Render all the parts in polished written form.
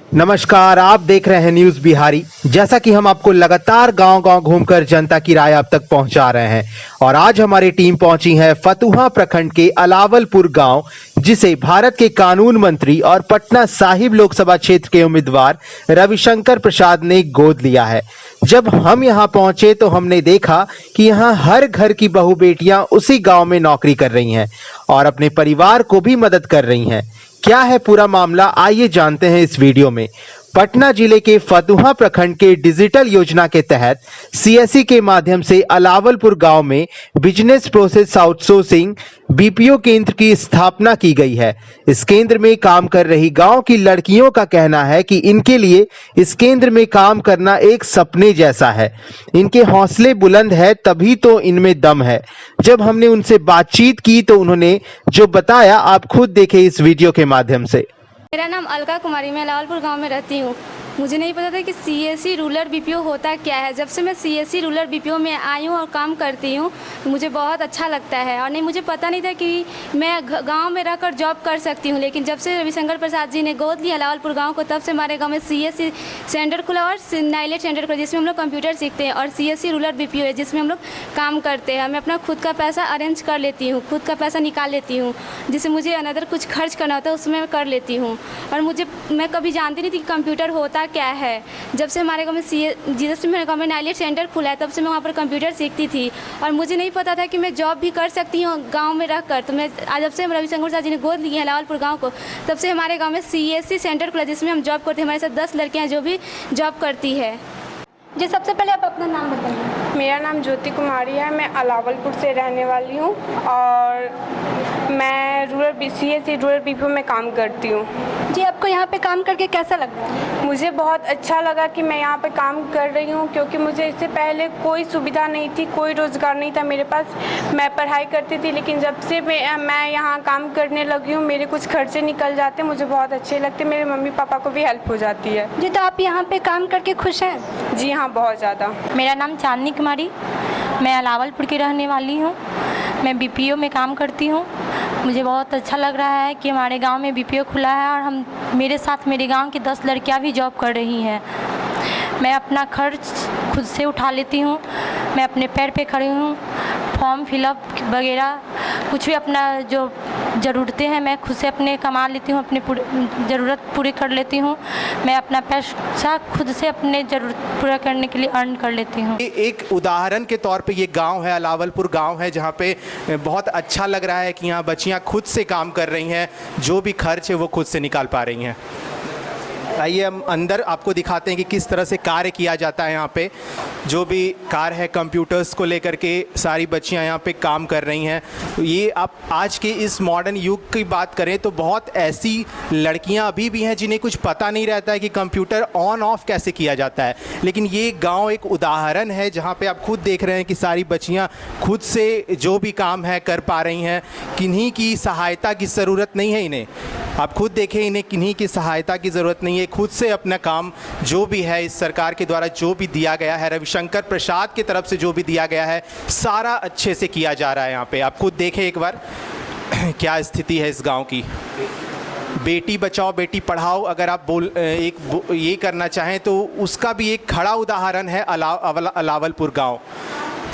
नमस्कार, आप देख रहे हैं न्यूज बिहारी। जैसा कि हम आपको लगातार गांव-गांव घूमकर जनता की राय आप तक पहुंचा रहे हैं और आज हमारी टीम पहुंची है फतुहा प्रखंड के अलावलपुर गांव, जिसे भारत के कानून मंत्री और पटना साहिब लोकसभा क्षेत्र के उम्मीदवार रविशंकर प्रसाद ने गोद लिया है। जब हम यहां पहुंचे तो हमने देखा कि यहां हर घर की बहू बेटियां उसी गांव में नौकरी कर रही हैं और अपने परिवार को भी मदद कर रही हैं। क्या है पूरा मामला, आइए जानते हैं इस वीडियो में। पटना जिले के फतुहा प्रखंड के डिजिटल योजना के तहत सीएससी के माध्यम से अलावलपुर गांव में बिजनेस प्रोसेस आउटसोर्सिंग बीपीओ केंद्र की स्थापना की गई है। इस केंद्र में काम कर रही गांव की लड़कियों का कहना है कि इनके लिए इस केंद्र में काम करना एक सपने जैसा है। इनके हौसले बुलंद है, तभी तो इनमें दम है। जब हमने उनसे बातचीत की तो उन्होंने जो बताया आप खुद देखें इस वीडियो के माध्यम से। मेरा नाम अलका कुमारी, मैं लालपुर गांव में रहती हूँ। मुझे नहीं पता था कि सीएससी रूरल बीपीओ होता क्या है। जब से मैं सीएससी रूरल बीपीओ में आई हूँ और काम करती हूँ तो मुझे बहुत अच्छा लगता है। और नहीं, मुझे पता नहीं था कि मैं गांव में रहकर जॉब कर सकती हूँ। लेकिन जब से रविशंकर प्रसाद जी ने गोद लिया लालपुर गांव को, तब से हमारे गांव में सीएससी सेंटर खुला और नाइलेट सेंटर खुला, जिसमें हम लोग कंप्यूटर सीखते हैं, और सीएससी रूरल बीपीओ है जिसमें हम लोग काम करते हैं। मैं अपना खुद का पैसा अरेंज कर लेती हूँ, खुद का पैसा निकाल लेती हूँ, जिससे मुझे अनदर कुछ खर्च करना होता है उसमें मैं कर लेती हूँ। और मैं कभी जानती नहीं थी कि कंप्यूटर होता क्या है। जब से हमारे गाँव में जब से मेरे गाँव में नाइलेट सेंटर खुला है, तब से मैं वहाँ पर कंप्यूटर सीखती थी और मुझे नहीं पता था कि मैं जॉब भी कर सकती हूँ गांव में रहकर। तो मैं जब से रविशंकर प्रसाद जी ने गोद लिए हैं लालपुर गांव को, तब से हमारे गांव में सीएससी सेंटर खुला जिसमें हम जॉब करते हैं। हमारे साथ 10 लड़कियाँ जो भी जॉब करती है। जी, सबसे पहले आप अपना नाम बताइए। मेरा नाम ज्योति कुमारी है, मैं अलावलपुर से रहने वाली हूँ और मैं सीएससी रूरल बीपीओ में काम करती हूँ। जी, आपको यहाँ पे काम करके कैसा लग रहा है? मुझे बहुत अच्छा लगा कि मैं यहाँ पे काम कर रही हूँ, क्योंकि मुझे इससे पहले कोई सुविधा नहीं थी, कोई रोज़गार नहीं था मेरे पास। मैं पढ़ाई करती थी, लेकिन जब से मैं यहाँ काम करने लगी हूँ मेरे कुछ खर्चे निकल जाते, मुझे बहुत अच्छे लगते, मेरे मम्मी पापा को भी हेल्प हो जाती है। जी, तो आप यहाँ पे काम करके खुश हैं? जी हाँ, बहुत ज़्यादा। मेरा नाम चांदनी कुमारी, मैं अलावलपुर की रहने वाली हूँ। मैं बीपीओ में काम करती हूँ। मुझे बहुत अच्छा लग रहा है कि हमारे गांव में बीपीओ खुला है और मेरे साथ मेरे गांव की 10 लड़कियां भी जॉब कर रही हैं। मैं अपना खर्च खुद से उठा लेती हूँ, मैं अपने पैर पे खड़ी हूँ। फॉर्म फिलअप वगैरह कुछ भी अपना जो ज़रूरतें हैं मैं खुद से अपने कमा लेती हूँ, अपनी ज़रूरत पूरी कर लेती हूँ। मैं अपना पैसा खुद से अपने ज़रूरत पूरा करने के लिए अर्न कर लेती हूँ। एक उदाहरण के तौर पे ये गांव है, अलावलपुर गांव है, जहां पे बहुत अच्छा लग रहा है कि यहाँ बच्चियां खुद से काम कर रही हैं, जो भी खर्च है वो खुद से निकाल पा रही हैं। आइए हम अंदर आपको दिखाते हैं कि किस तरह से कार्य किया जाता है। यहाँ पे जो भी कार्य है कंप्यूटर्स को लेकर के सारी बच्चियाँ यहाँ पे काम कर रही हैं। ये आप आज के इस मॉडर्न युग की बात करें तो बहुत ऐसी लड़कियाँ अभी भी हैं जिन्हें कुछ पता नहीं रहता है कि कंप्यूटर ऑन ऑफ कैसे किया जाता है। लेकिन ये गांव एक उदाहरण है जहाँ पे आप खुद देख रहे हैं कि सारी बच्चियाँ खुद से जो भी काम है कर पा रही हैं। किन्हीं की सहायता की ज़रूरत नहीं है इन्हें। आप खुद देखें, इन्हें किन्हीं की सहायता की ज़रूरत नहीं है। खुद से अपना काम जो भी है इस सरकार के द्वारा जो भी दिया गया है, रविशंकर प्रसाद की तरफ से जो भी दिया गया है, सारा अच्छे से किया जा रहा है। यहाँ पे आप खुद देखें एक बार क्या स्थिति है इस गांव की। बेटी बचाओ बेटी पढ़ाओ अगर आप ये करना चाहें तो उसका भी एक खड़ा उदाहरण है अलावलपुर गाँव।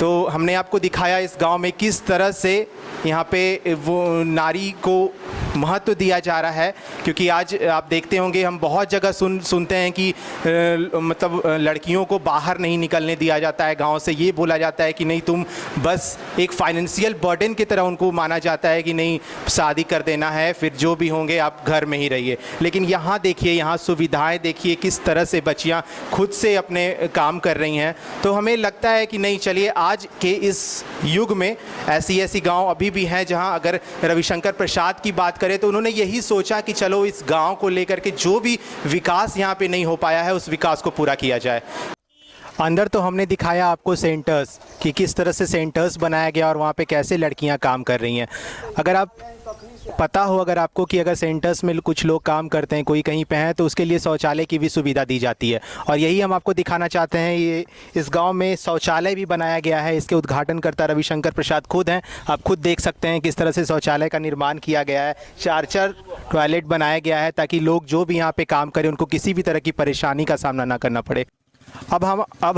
तो हमने आपको दिखाया इस गांव में किस तरह से यहाँ पे वो नारी को महत्व दिया जा रहा है। क्योंकि आज आप देखते होंगे हम बहुत जगह सुनते हैं कि मतलब लड़कियों को बाहर नहीं निकलने दिया जाता है गांव से। ये बोला जाता है कि नहीं, तुम बस एक फाइनेंशियल बर्डन की तरह उनको माना जाता है कि नहीं, शादी कर देना है, फिर जो भी होंगे आप घर में ही रहिए। लेकिन यहाँ देखिए, यहाँ सुविधाएं देखिए किस तरह से बच्चियाँ खुद से अपने काम कर रही हैं। तो हमें लगता है कि नहीं, चलिए आज के इस युग में ऐसी गाँव अभी भी हैं जहाँ अगर रविशंकर प्रसाद की बात करें तो उन्होंने यही सोचा कि चलो इस गांव को लेकर के जो भी विकास यहाँ पे नहीं हो पाया है उस विकास को पूरा किया जाए। अंदर तो हमने दिखाया आपको सेंटर्स कि किस तरह से सेंटर्स बनाया गया और वहाँ पे कैसे लड़कियाँ काम कर रही हैं। अगर आप पता हो अगर आपको कि अगर सेंटर्स में कुछ लोग काम करते हैं, कोई कहीं पे हैं, तो उसके लिए शौचालय की भी सुविधा दी जाती है। और यही हम आपको दिखाना चाहते हैं। ये इस गांव में शौचालय भी बनाया गया है। इसके उद्घाटनकर्ता रविशंकर प्रसाद खुद हैं। आप खुद देख सकते हैं किस तरह से शौचालय का निर्माण किया गया है। 4 टॉयलेट बनाया गया है ताकि लोग जो भी यहाँ पे काम करें उनको किसी भी तरह की परेशानी का सामना ना करना पड़े। अब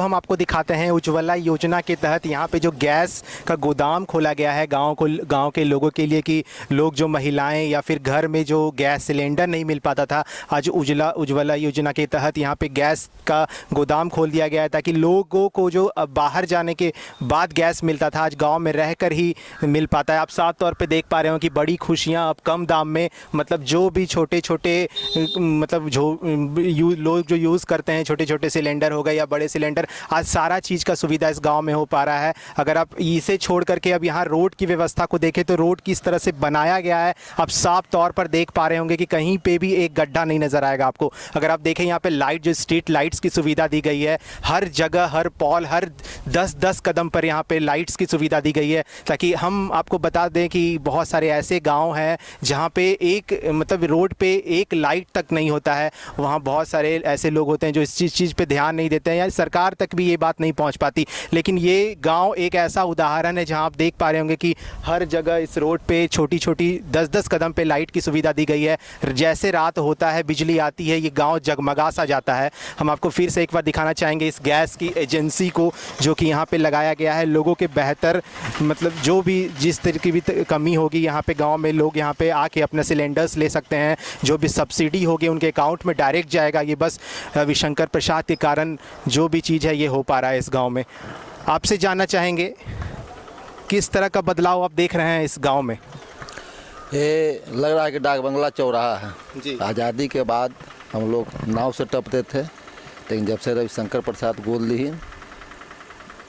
हम आपको दिखाते हैं उज्ज्वला योजना के तहत यहाँ पे जो गैस का गोदाम खोला गया है गांव के लोगों के लिए, कि लोग जो महिलाएं या फिर घर में जो गैस सिलेंडर नहीं मिल पाता था, आज उज्ज्वला योजना के तहत यहाँ पे गैस का गोदाम खोल दिया गया है ताकि लोगों को जो अब बाहर जाने के बाद गैस मिलता था आज गाँव में रह कर ही मिल पाता है। आप साफ तौर पर देख पा रहे हो कि बड़ी खुशियाँ अब कम दाम में, मतलब जो भी छोटे छोटे मतलब लोग जो यूज़ करते हैं छोटे छोटे सिलेंडर हो गए या बड़े सिलेंडर, आज सारा चीज़ का सुविधा इस गांव में हो पा रहा है। अगर आप इसे छोड़ करके अब यहाँ रोड की व्यवस्था को देखें तो रोड किस तरह से बनाया गया है आप साफ तौर पर देख पा रहे होंगे कि कहीं पे भी एक गड्ढा नहीं नज़र आएगा आपको। अगर आप देखें यहाँ पे लाइट, जो स्ट्रीट लाइट्स की सुविधा दी गई है, हर जगह हर पॉल हर 10-10 कदम पर यहाँ पे लाइट्स की सुविधा दी गई है, ताकि हम आपको बता दें कि बहुत सारे ऐसे गाँव हैं जहाँ पे एक मतलब रोड पे एक लाइट तक नहीं होता है। वहाँ बहुत सारे ऐसे लोग होते हैं जो इस चीज़ पे ध्यान नहीं देते हैं या सरकार तक भी ये बात नहीं पहुंच पाती। लेकिन ये गांव एक ऐसा उदाहरण है जहां आप देख पा रहे होंगे कि हर जगह इस रोड पे छोटी छोटी 10-10 कदम पे लाइट की सुविधा दी गई है। जैसे रात होता है, बिजली आती है, ये गांव जगमगा सा जाता है। हम आपको फिर से एक बार दिखाना चाहेंगे इस गैस की एजेंसी को जो कि यहाँ पे लगाया गया है। लोगों के बेहतर मतलब जो भी जिस तरह की भी कमी होगी यहाँ पे गाँव में, लोग यहाँ पे आके अपने सिलेंडर्स ले सकते हैं। जो भी सब्सिडी होगी उनके अकाउंट में डायरेक्ट जाएगा। ये बस रविशंकर प्रसाद के कारण जो भी चीज़ है ये हो पा रहा है इस गांव में। आपसे जानना चाहेंगे किस तरह का बदलाव आप देख रहे हैं इस गांव में? ये लग रहा है कि डाक बंगला चौराहा है जी। आज़ादी के बाद हम लोग नाव से टपते थे, लेकिन जब से रविशंकर प्रसाद गोदलीहीन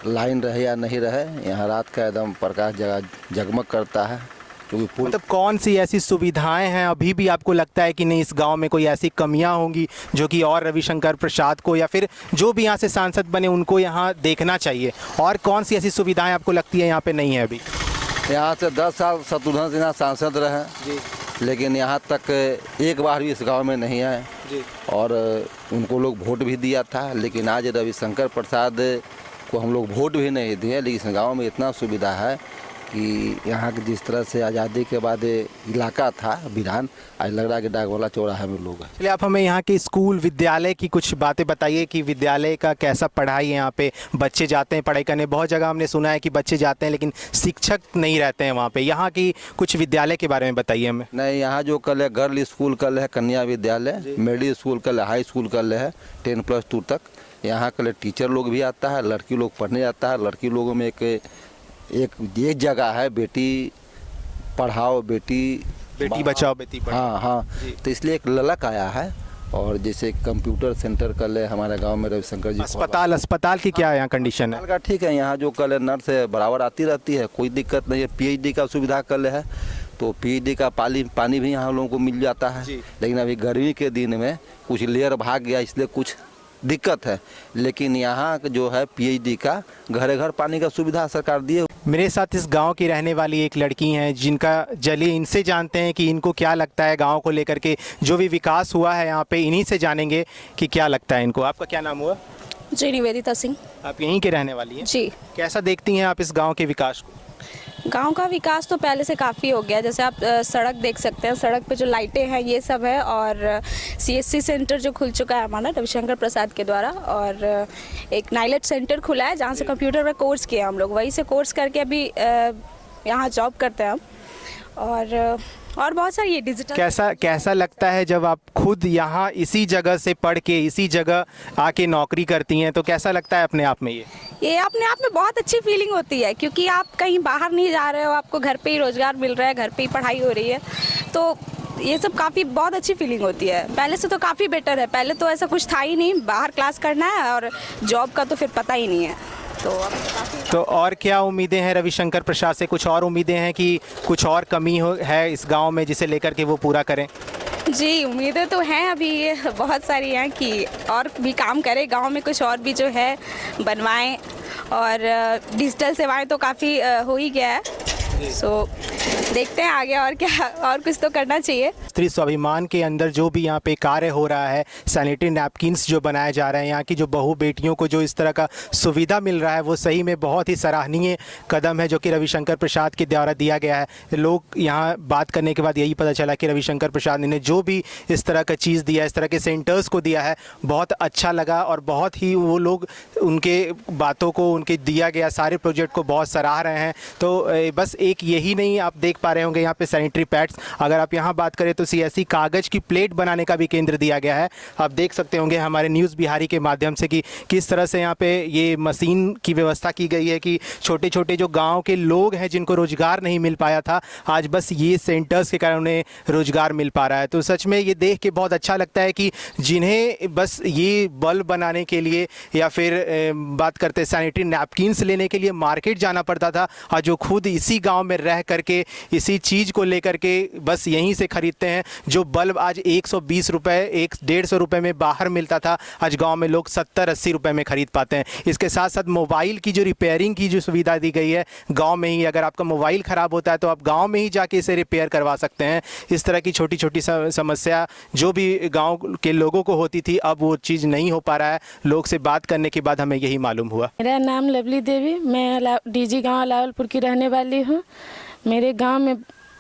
लाइन रहे या नहीं रहे, यहाँ रात का एकदम प्रकाश जगमग करता है। क्योंकि मतलब कौन सी ऐसी सुविधाएं हैं अभी भी आपको लगता है कि नहीं इस गांव में कोई ऐसी कमियां होंगी जो कि और रविशंकर प्रसाद को या फिर जो भी यहाँ से सांसद बने उनको यहाँ देखना चाहिए? और कौन सी ऐसी सुविधाएं आपको लगती है यहाँ पे नहीं है अभी? यहाँ से 10 साल शत्रुघ्न सिन्हा सांसद रहे जी, लेकिन यहाँ तक एक बार भी इस गांव में नहीं आए जी। और उनको लोग वोट भी दिया था, लेकिन आज रविशंकर प्रसाद को हम लोग वोट भी नहीं दिए, लेकिन इस गाँव में इतना सुविधा है कि यहाँ के जिस तरह से आज़ादी के बाद इलाका था वीरान, आज लग रहा है कि डाकवाला चौराहा में लोग हैं। चलिए आप हमें यहाँ के स्कूल विद्यालय की कुछ बातें बताइए कि विद्यालय का कैसा पढ़ाई है, यहाँ पे बच्चे जाते हैं पढ़ाई करने? बहुत जगह हमने सुना है कि बच्चे जाते हैं लेकिन शिक्षक नहीं रहते हैं वहाँ पे। यहाँ की कुछ विद्यालय के बारे में बताइए हमें। नहीं, यहाँ जो कल है गर्ल स्कूल कल है, कन्या विद्यालय, मिडिल स्कूल कल है, हाई स्कूल कल है 10+2 तक। यहाँ कल टीचर लोग भी आता है, लड़की लोग पढ़ने जाता है। लड़की लोगों में एक जगह है, बेटी पढ़ाओ बेटी बचाओ बेटी पढ़ाओ। हाँ, तो इसलिए एक ललक आया है। और जैसे कंप्यूटर सेंटर कल है हमारे गांव में, रविशंकर जी अस्पताल की क्या यहाँ कंडीशन है? ठीक है, यहाँ जो कल है नर्स है बराबर आती रहती है, कोई दिक्कत नहीं है। PhD का सुविधा कल है, तो PhD का पानी भी यहाँ लोगों को मिल जाता है। लेकिन अभी गर्मी के दिन में कुछ लेयर भाग गया, इसलिए कुछ दिक्कत है। लेकिन यहाँ जो है PhD का घर घर पानी का सुविधा सरकार दिए। मेरे साथ इस गांव की रहने वाली एक लड़की हैं जिनका जलिए इनसे जानते हैं कि इनको क्या लगता है गांव को लेकर के, जो भी विकास हुआ है यहाँ पे इन्हीं से जानेंगे कि क्या लगता है इनको। आपका क्या नाम हुआ? जी, निवेदिता सिंह। आप यहीं के रहने वाली हैं जी। कैसा देखती हैं आप इस गाँव के विकास को? गांव का विकास तो पहले से काफ़ी हो गया। जैसे आप सड़क देख सकते हैं, सड़क पे जो लाइटें हैं ये सब है, और CSC सेंटर जो खुल चुका है हमारा रविशंकर प्रसाद के द्वारा, और एक नाइलेट सेंटर खुला है जहाँ से कंप्यूटर में कोर्स किया हम लोग, वहीं से कोर्स करके अभी यहाँ जॉब करते हैं हम। और बहुत सारी ये डिजिटल। कैसा लगता है जब आप खुद यहाँ इसी जगह से पढ़ के इसी जगह आके नौकरी करती हैं, तो कैसा लगता है अपने आप में? ये अपने आप में बहुत अच्छी फीलिंग होती है, क्योंकि आप कहीं बाहर नहीं जा रहे हो, आपको घर पे ही रोज़गार मिल रहा है, घर पे ही पढ़ाई हो रही है, तो ये सब काफ़ी बहुत अच्छी फीलिंग होती है। पहले से तो काफ़ी बेटर है। पहले तो ऐसा कुछ था ही नहीं, बाहर क्लास करना है और जॉब का तो फिर पता ही नहीं है। तो और क्या उम्मीदें हैं रविशंकर प्रसाद से? कुछ और उम्मीदें हैं कि कुछ और कमी है इस गांव में जिसे लेकर के वो पूरा करें? जी, उम्मीदें तो हैं अभी बहुत सारी हैं कि और भी काम करें, गांव में कुछ और भी जो है बनवाएं, और डिजिटल सेवाएं तो काफ़ी हो ही गया है। सो देखते हैं आगे और क्या, और कुछ तो करना चाहिए। स्त्री स्वाभिमान के अंदर जो भी यहाँ पे कार्य हो रहा है, सैनिटरी नैपकिन्स जो बनाए जा रहे हैं, यहाँ की जो बहू बेटियों को जो इस तरह का सुविधा मिल रहा है, वो सही में बहुत ही सराहनीय कदम है जो कि रविशंकर प्रसाद के द्वारा दिया गया है। लोग यहाँ बात करने के बाद यही पता चला कि रविशंकर प्रसाद ने जो भी इस तरह का चीज़ दिया, इस तरह के सेंटर्स को दिया है, बहुत अच्छा लगा और बहुत ही वो लोग उनके बातों को, उनके दिया गया सारे प्रोजेक्ट को बहुत सराह रहे हैं। तो बस एक यही नहीं, आप देख पा रहे होंगे यहाँ पे सैनिटरी पैड्स, अगर आप यहाँ बात करें तो सीएससी कागज़ की प्लेट बनाने का भी केंद्र दिया गया है। आप देख सकते होंगे हमारे न्यूज़ बिहारी के माध्यम से कि किस तरह से यहाँ पे ये मशीन की व्यवस्था की गई है कि छोटे छोटे जो गांव के लोग हैं जिनको रोज़गार नहीं मिल पाया था, आज बस ये सेंटर्स के कारण उन्हें रोज़गार मिल पा रहा है। तो सच में ये देख के बहुत अच्छा लगता है कि जिन्हें बस ये बल्ब बनाने के लिए या फिर बात करते सैनिटरी नैपकिन्स लेने के लिए मार्केट जाना पड़ता था, और जो खुद इसी गाँव में रह करके इसी चीज़ को लेकर के बस यहीं से खरीदते हैं। जो बल्ब आज 120 रुपये, 150 रुपये में बाहर मिलता था, आज गांव में लोग 70-80 रुपये में खरीद पाते हैं। इसके साथ साथ मोबाइल की जो रिपेयरिंग की जो सुविधा दी गई है, गांव में ही अगर आपका मोबाइल ख़राब होता है तो आप गांव में ही जाके इसे रिपेयर करवा सकते हैं। इस तरह की छोटी छोटी समस्या जो भी गाँव के लोगों को होती थी, अब वो चीज़ नहीं हो पा रहा है। लोग से बात करने के बाद हमें यही मालूम हुआ। मेरा नाम लवली देवी, मैं डीजी गाँव अलावलपुर की रहने वाली हूँ। मेरे गांव में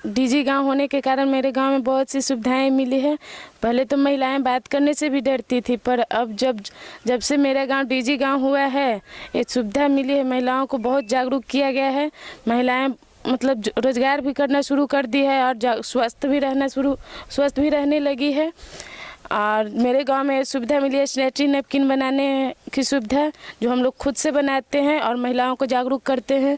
डीजी गांव होने के कारण मेरे गांव में बहुत सी सुविधाएं मिली है। पहले तो महिलाएं बात करने से भी डरती थी, पर अब जब से मेरा गांव डीजी गांव हुआ है, ये सुविधा मिली है। महिलाओं को बहुत जागरूक किया गया है। महिलाएं मतलब रोजगार भी करना शुरू कर दी है और स्वस्थ भी रहने लगी है। और मेरे गांव में सुविधा मिली है सैनिटरी नैपकिन बनाने की सुविधा, जो हम लोग खुद से बनाते हैं और महिलाओं को जागरूक करते हैं।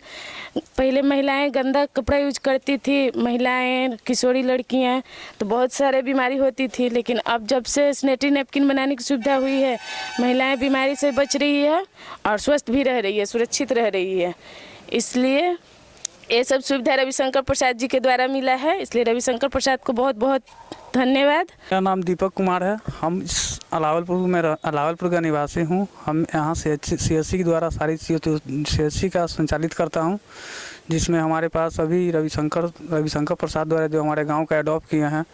पहले महिलाएं गंदा कपड़ा यूज करती थी, महिलाएं किशोरी लड़कियां, तो बहुत सारे बीमारी होती थी। लेकिन अब जब से सैनिटरी नैपकिन बनाने की सुविधा हुई है, महिलाएं बीमारी से बच रही है और स्वस्थ भी रह रही है, सुरक्षित रह रही है। इसलिए ये सब सुविधा रविशंकर प्रसाद जी के द्वारा मिला है, इसलिए रविशंकर प्रसाद को बहुत बहुत धन्यवाद। मेरा नाम दीपक कुमार है। हम इस अलावलपुर का निवासी हूँ। हम यहाँ से सीएससी के द्वारा सारी चीज़ें सीएससी का संचालित करता हूँ, जिसमें हमारे पास अभी रविशंकर प्रसाद द्वारा जो हमारे गांव का एडॉप्ट किए हैं,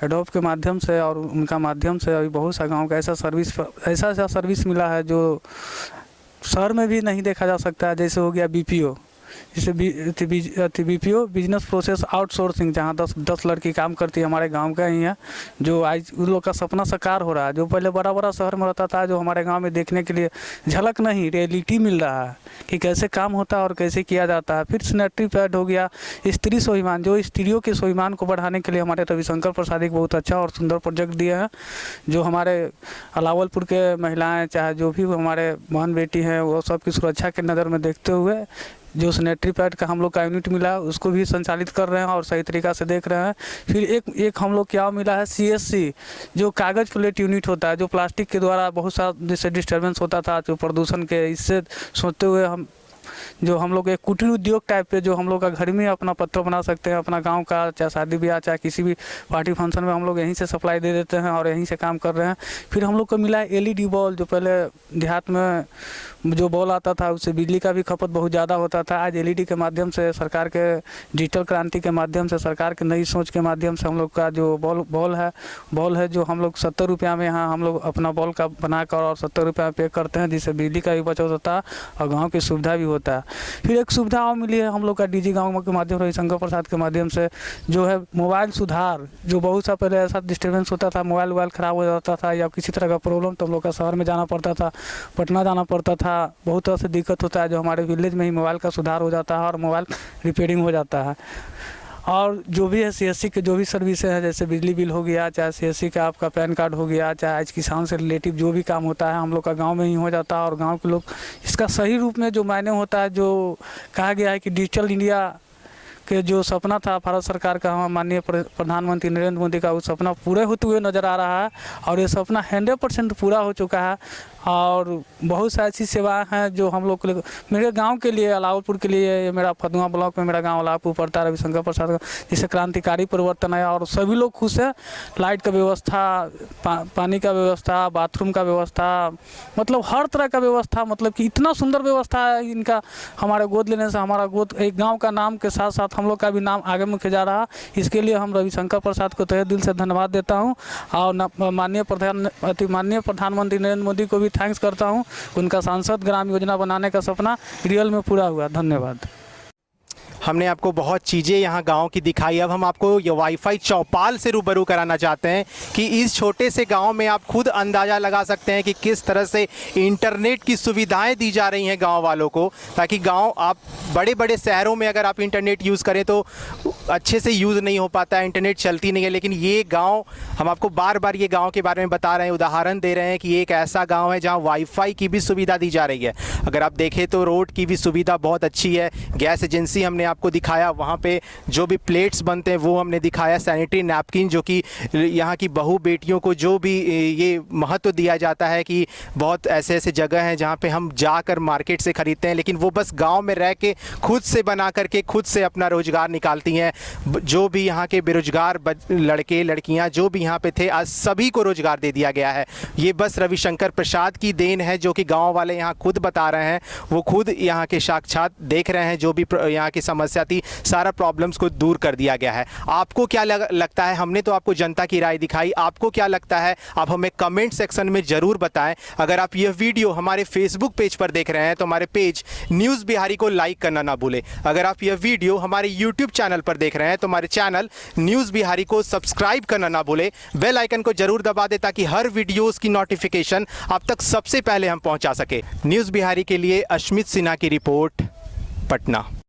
एडॉप्ट के माध्यम से और उनका माध्यम से अभी बहुत सा गाँव का ऐसा सर्विस मिला है जो शहर में भी नहीं देखा जा सकता है। जैसे हो गया BPO, जैसे BPO बिजनेस प्रोसेस आउटसोर्सिंग, जहाँ 10 लड़की काम करती है, हमारे गांव का ही है, जो आज उन लोग का सपना साकार हो रहा है। जो पहले बड़ा शहर में रहता था, जो हमारे गांव में देखने के लिए झलक नहीं, रियलिटी मिल रहा है कि कैसे काम होता है और कैसे किया जाता है। फिर सैनिटरी पैड हो गया, स्त्री स्वाभिमान, जो स्त्रियों के स्वाभिमान को बढ़ाने के लिए हमारे रविशंकर प्रसाद एक बहुत अच्छा और सुंदर प्रोजेक्ट दिए हैं, जो हमारे अलावलपुर के महिलाएँ चाहे जो भी हमारे बहन बेटी हैं, वो सबकी सुरक्षा के नज़र में देखते हुए जो सैनिटरी पैड का हम लोग का यूनिट मिला है उसको भी संचालित कर रहे हैं और सही तरीक़ा से देख रहे हैं। फिर एक हम लोग क्या मिला है CSC, जो कागज़ प्लेट यूनिट होता है, जो प्लास्टिक के द्वारा बहुत सा जैसे डिस्टर्बेंस होता था, जो प्रदूषण के, इससे सोचते हुए हम लोग एक कुटीर उद्योग टाइप पे, जो हम लोग का घर में अपना पत्र बना सकते हैं, अपना गांव का चाहे शादी ब्याह चाहे किसी भी पार्टी फंक्शन में हम लोग यहीं से सप्लाई दे देते हैं और यहीं से काम कर रहे हैं। फिर हम लोग को मिला है LED बॉल, जो पहले देहात में जो बॉल आता था उससे बिजली का भी खपत बहुत ज़्यादा होता था। आज LED के माध्यम से, सरकार के डिजिटल क्रांति के माध्यम से, सरकार के नई सोच के माध्यम से हम लोग का जो बॉल है जो हम लोग 70 रुपया में यहाँ हम लोग अपना बॉल का बनाकर और 70 रुपया पे करते हैं, जिससे बिजली का भी बचत होता है और गाँव की सुविधा भी होता है। फिर एक सुविधा और मिली है हम लोग का डीजी गाँव के माध्यम, रविशंकर प्रसाद के माध्यम से, जो है मोबाइल सुधार। जो बहुत सा पहले ऐसा डिस्टर्बेंस होता था, मोबाइल ख़राब हो जाता था या किसी तरह का प्रॉब्लम, तो हम लोग का शहर में जाना पड़ता था, पटना जाना पड़ता था, बहुत तरह से दिक्कत होता है। जो हमारे विलेज में ही मोबाइल का सुधार हो जाता है और मोबाइल रिपेयरिंग हो जाता है। और जो भी है CSC के जो भी सर्विसेज हैं, जैसे बिजली बिल हो गया, चाहे CSC का आपका पैन कार्ड हो गया, चाहे आज किसान से रिलेटिव जो भी काम होता है हम लोग का गांव में ही हो जाता है। और गांव के लोग इसका सही रूप में जो मायने होता है, जो कहा गया है कि डिजिटल इंडिया के जो सपना था भारत सरकार का, हमारे माननीय प्रधानमंत्री नरेंद्र मोदी का, वो सपना पूरे होते हुए नज़र आ रहा है और ये सपना 100% पूरा हो चुका है। और बहुत सी ऐसी सेवाएं हैं जो हम लोग के लिए, मेरे गांव के लिए, अलावलपुर के लिए, मेरा फतुहा ब्लॉक में मेरा गांव अलावलपुर पड़ता है, रविशंकर प्रसाद का, जिससे क्रांतिकारी परिवर्तन है और सभी लोग खुश हैं। लाइट का व्यवस्था, पानी का व्यवस्था, बाथरूम का व्यवस्था, मतलब हर तरह का व्यवस्था, मतलब कि इतना सुंदर व्यवस्था है इनका। हमारे गोद लेने से हमारा गोद एक गाँव का नाम के साथ साथ हम लोग का भी नाम आगे मुख्य जा रहा। इसके लिए हम रविशंकर प्रसाद को तहे दिल से धन्यवाद देता हूँ और माननीय प्रधानमंत्री नरेंद्र मोदी को भी थैंक्स करता हूं। उनका सांसद ग्राम योजना बनाने का सपना रियल में पूरा हुआ। धन्यवाद। हमने आपको बहुत चीज़ें यहाँ गांव की दिखाई। अब हम आपको ये वाईफाई चौपाल से रूबरू कराना चाहते हैं कि इस छोटे से गांव में आप खुद अंदाज़ा लगा सकते हैं कि किस तरह से इंटरनेट की सुविधाएं दी जा रही हैं गांव वालों को, ताकि गांव, आप बड़े बड़े शहरों में अगर आप इंटरनेट यूज़ करें तो अच्छे से यूज़ नहीं हो पाता है, इंटरनेट चलती नहीं है। लेकिन ये गाँव, हम आपको बार बार ये गाँव के बारे में बता रहे हैं, उदाहरण दे रहे हैं कि ये एक ऐसा गाँव है जहाँ वाईफाई की भी सुविधा दी जा रही है। अगर आप देखें तो रोड की भी सुविधा बहुत अच्छी है। गैस एजेंसी हमने आपको दिखाया, वहाँ पे जो भी प्लेट्स बनते हैं वो हमने दिखाया। सैनिटरी नैपकिन, जो कि यहाँ की बहू बेटियों को जो भी ये महत्व दिया जाता है कि बहुत ऐसे ऐसे जगह हैं जहाँ पे हम जाकर मार्केट से ख़रीदते हैं, लेकिन वो बस गांव में रह के खुद से बना करके खुद से अपना रोज़गार निकालती हैं। जो भी यहाँ के बेरोजगार लड़के लड़कियाँ जो भी यहाँ पे थे, आज सभी को रोज़गार दे दिया गया है। ये बस रविशंकर प्रसाद की देन है, जो कि गाँव वाले यहाँ खुद बता रहे हैं। वो खुद यहाँ के साक्षात देख रहे हैं, जो भी यहाँ की समस्या थी, सारा प्रॉब्लम्स को दूर कर दिया गया है। आपको क्या लगता है? हमने तो आपको जनता की राय दिखाई, आपको क्या लगता है? आप हमें कमेंट सेक्शन में ज़रूर बताएं। अगर आप यह वीडियो हमारे फेसबुक पेज पर देख रहे हैं तो हमारे पेज न्यूज़ बिहारी को लाइक करना ना भूलें। अगर आप यह वीडियो हमारे यूट्यूब चैनल पर देख रहे हैं तो हमारे चैनल न्यूज़ बिहारी को सब्सक्राइब करना ना भूलें। बेल आइकन को जरूर दबा दें ताकि हर वीडियोज़ की नोटिफिकेशन आप तक सबसे पहले हम पहुँचा सके। न्यूज़ बिहारी के लिए अश्मित सिन्हा की रिपोर्ट, पटना।